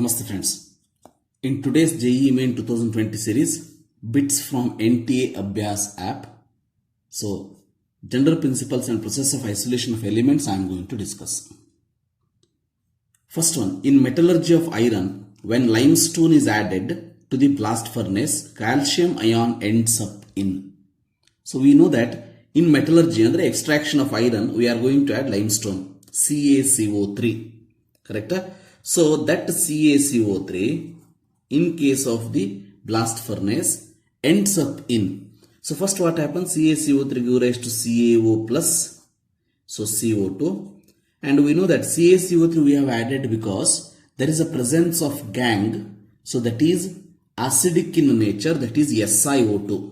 Namaste friends. In today's JEE Main 2020 series, bits from NTA Abhyas app. So, general principles and process of isolation of elements I am going to discuss. First one, in metallurgy of iron, when limestone is added to the blast furnace, calcium ion ends up in. So, we know that in metallurgy, under extraction of iron, we are going to add limestone, CaCO3. Correct? So that CaCO3 in case of the blast furnace ends up in. So first what happens? CaCO3 gives rise to CaO plus, so CO2, and we know that CaCO3 we have added because there is a presence of gangue, so that is acidic in nature, that is SiO2.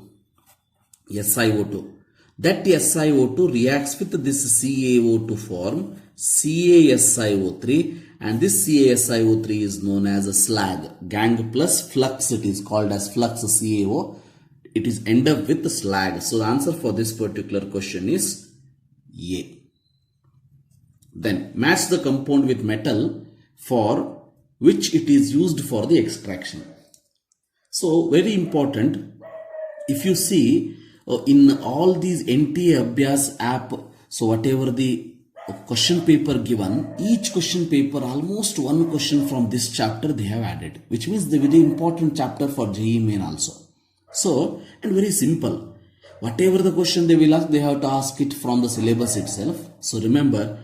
That SiO2 reacts with this CaO to form CaSiO3, and this CaSiO3 is known as a slag. Gangue plus flux, it is called as flux CaO. It is end up with slag. So the answer for this particular question is A. Then match the compound with metal for which it is used for the extraction. So very important, if you see in all these NTA Abhyas app, so whatever the question paper given, each question paper almost one question from this chapter they have added, which means the very important chapter for JEE Main also. So, and very simple, whatever the question they will ask, they have to ask it from the syllabus itself. So remember,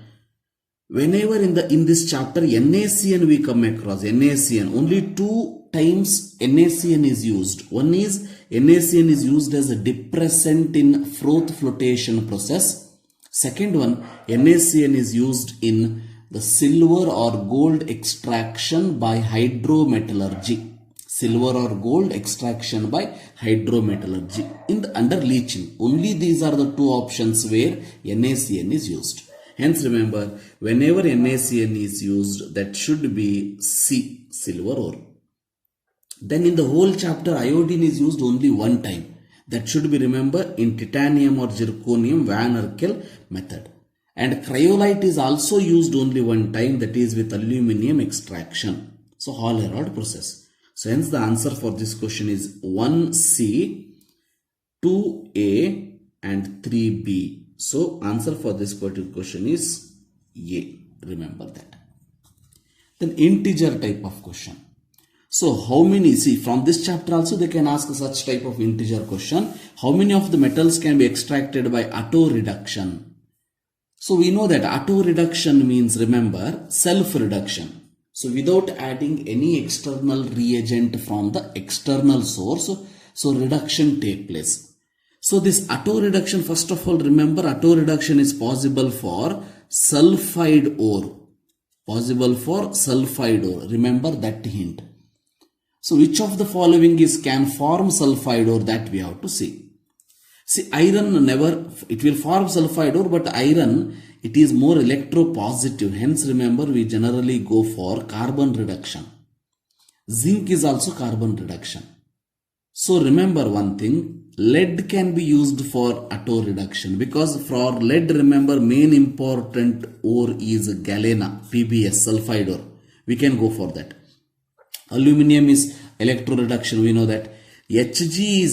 whenever in this chapter NaCN we come across, NaCN, only two times NaCN is used. One is NaCN is used as a depressant in froth flotation process. Second one, NaCN is used in the silver or gold extraction by hydrometallurgy. Silver or gold extraction by hydrometallurgy under leaching. Only these are the two options where NaCN is used. Hence remember, whenever NaCN is used, that should be C, silver ore. Then in the whole chapter, iodine is used only one time. That should be remembered in titanium or zirconium Van Erkel method. And cryolite is also used only one time, that is with aluminium extraction. So Hall-Héroult process. So hence the answer for this question is 1C, 2A and 3B. So answer for this particular question is A. Remember that. Then integer type of question. So how many, see from this chapter also they can ask such type of integer question. How many of the metals can be extracted by auto reduction? So we know that auto reduction means, remember, self reduction. So without adding any external reagent from the external source, so reduction take place. So this auto reduction, first of all, remember, auto reduction is possible for sulfide ore. Remember that hint. So which of the following can form sulfide ore, that we have to see. See, iron never, it will form sulfide ore, but iron, it is more electropositive. Hence remember, we generally go for carbon reduction. Zinc is also carbon reduction. So remember one thing, lead can be used for auto reduction, because for lead, remember, main important ore is galena, PBS, sulfide ore. We can go for that. Aluminium is electro reduction, we know that. Hg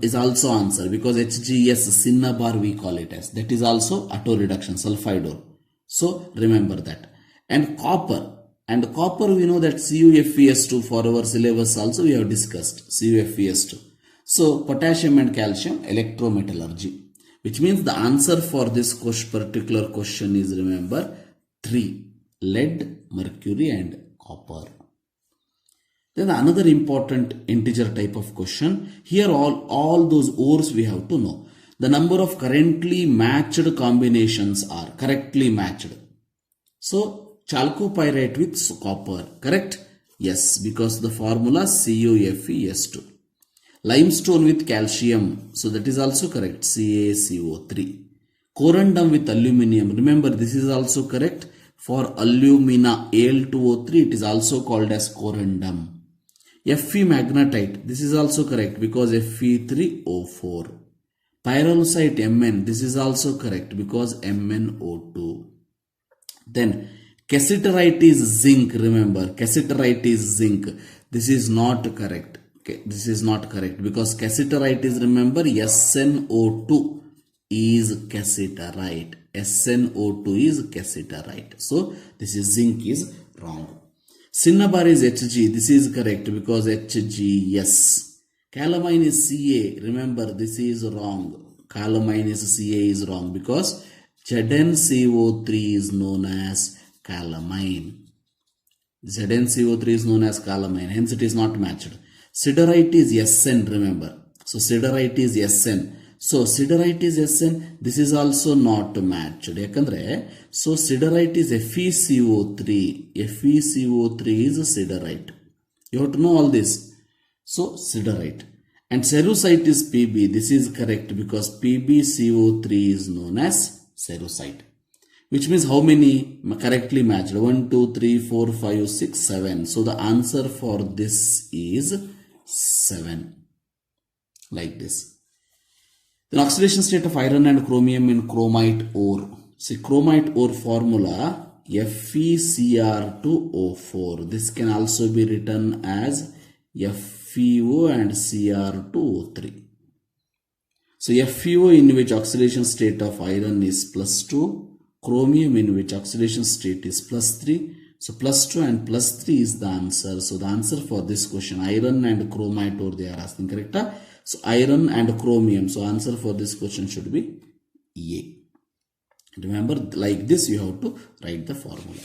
is also answer, because HGS, cinnabar we call it as. That is also auto reduction, sulfide ore. So remember that. And copper we know that CuFeS2, for our syllabus also we have discussed CuFeS2. So potassium and calcium, electrometallurgy, which means the answer for this particular question is, remember, 3, lead, mercury and copper. Then another important integer type of question. Here all those ores we have to know. The number of currently matched combinations are correctly matched. So chalcopyrite with copper, correct? Yes, because the formula CuFeS2. Limestone with calcium, so that is also correct, CaCO3. Corundum with aluminium, remember this is also correct. For alumina, Al2O3, it is also called as corundum. Fe magnetite, this is also correct, because Fe3O4. Pyrolusite Mn, this is also correct, because MnO2. Then Cassiterite is zinc. Remember, cassiterite is zinc. This is not correct. Okay, this is not correct because cassiterite is, remember, SnO2 is cassiterite. SnO2 is cassiterite. So this is zinc is wrong. Cinnabar is Hg. This is correct because Hg, yes. Calamine is Ca. Remember, this is wrong. Calamine is Ca is wrong because ZnCO3 is known as calamine. ZnCO3 is known as calamine. Hence, it is not matched. Siderite is Sn. Remember. So siderite is Sn. So siderite is Sn. This is also not matched. Yakandre, so siderite is FeCO3. FeCO3 is siderite. You have to know all this. So siderite. And cerussite is Pb. This is correct because PbCO3 is known as cerussite. Which means how many correctly matched? 1, 2, 3, 4, 5, 6, 7. So the answer for this is 7. Like this. The oxidation state of iron and chromium in chromite ore. See, chromite ore formula FeCr2O4. This can also be written as FeO and Cr2O3. So FeO, in which oxidation state of iron is +2, chromium in which oxidation state is +3. So +2 and +3 is the answer. So the answer for this question, iron and chromite ore, they are asking, correct? So iron and chromium. So answer for this question should be A. Remember, like this you have to write the formula.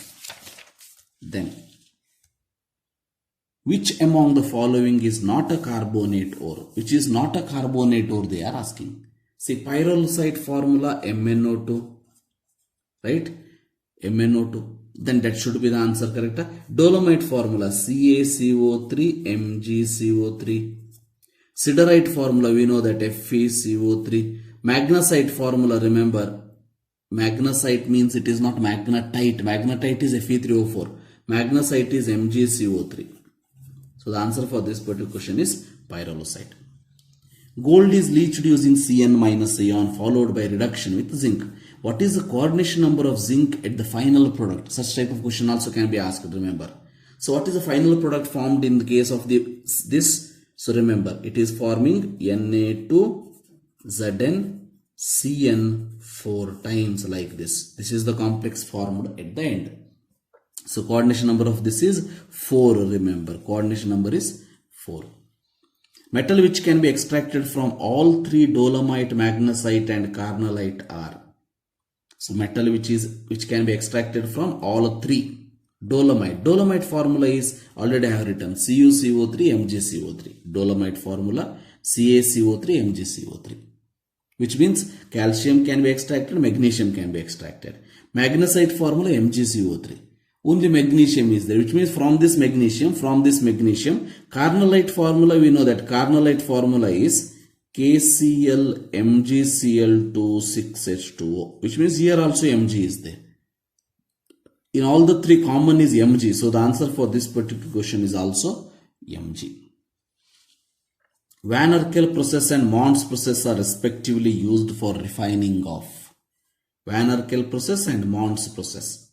Then, which among the following is not a carbonate ore? Which is not a carbonate ore, they are asking. See, pyrolusite formula MnO2, right? MnO2. Then that should be the answer, correct? Dolomite formula CaCO3 MgCO3. Siderite formula, we know that FeCO3. Magnesite formula, remember, magnesite means it is not magnetite. Magnetite is Fe3O4. Magnesite is MgCO3. So the answer for this particular question is pyrolusite. Gold is leached using Cn- ion followed by reduction with zinc. What is the coordination number of zinc at the final product? Such type of question also can be asked, remember. So what is the final product formed in the case of this? So remember, it is forming Na2Zn Cn 4 times like this. This is the complex formed at the end. So coordination number of this is 4, remember. Coordination number is 4. Metal which can be extracted from all three dolomite, magnesite and carnallite are. So metal which can be extracted from all three. Dolomite formula is already I have written CuCO3 MgCO3. Dolomite formula CaCO3 MgCO3. Which means calcium can be extracted, magnesium can be extracted. Magnesite formula MgCO3. Only magnesium is there, which means from this magnesium, carnallite formula, we know that carnallite formula is KCl MgCl2 6H2O, which means here also Mg is there. In all the three common is Mg. So the answer for this particular question is also Mg. Van Arkel process and Mons process are respectively used for refining of. Van Arkel process and Mons process.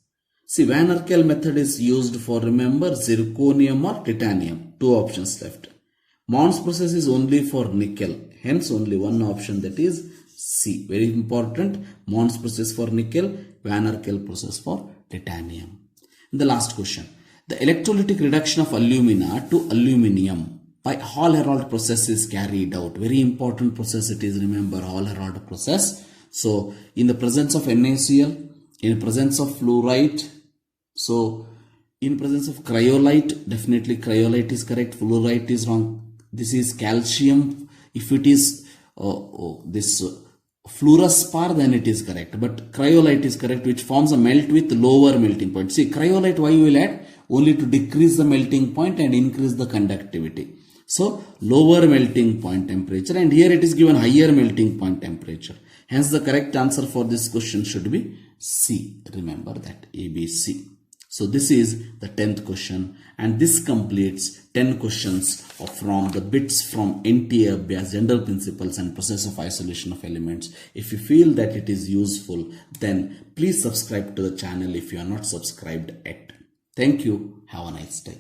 See, Van Arkel method is used for, remember, zirconium or titanium. 2 options left. Mons process is only for nickel. Hence, only one option, that is C. Very important. Mons process for nickel, Van Arkel process for titanium. And the last question. The electrolytic reduction of alumina to aluminium by Hall-Héroult process is carried out. Very important process it is, remember, Hall-Héroult process. So, in the presence of NaCl, in presence of fluorite, so in presence of cryolite, definitely cryolite is correct, fluorite is wrong. This is calcium. If it is this fluorspar, then it is correct. But cryolite is correct, which forms a melt with lower melting point. See, cryolite, why you will add? Only to decrease the melting point and increase the conductivity. So, lower melting point temperature, and here it is given higher melting point temperature. Hence, the correct answer for this question should be C. Remember that, ABC. So this is the 10th question, and this completes 10 questions from the bits from NTA Abhyas, general principles and process of isolation of elements. If you feel that it is useful, then please subscribe to the channel if you are not subscribed yet. Thank you. Have a nice day.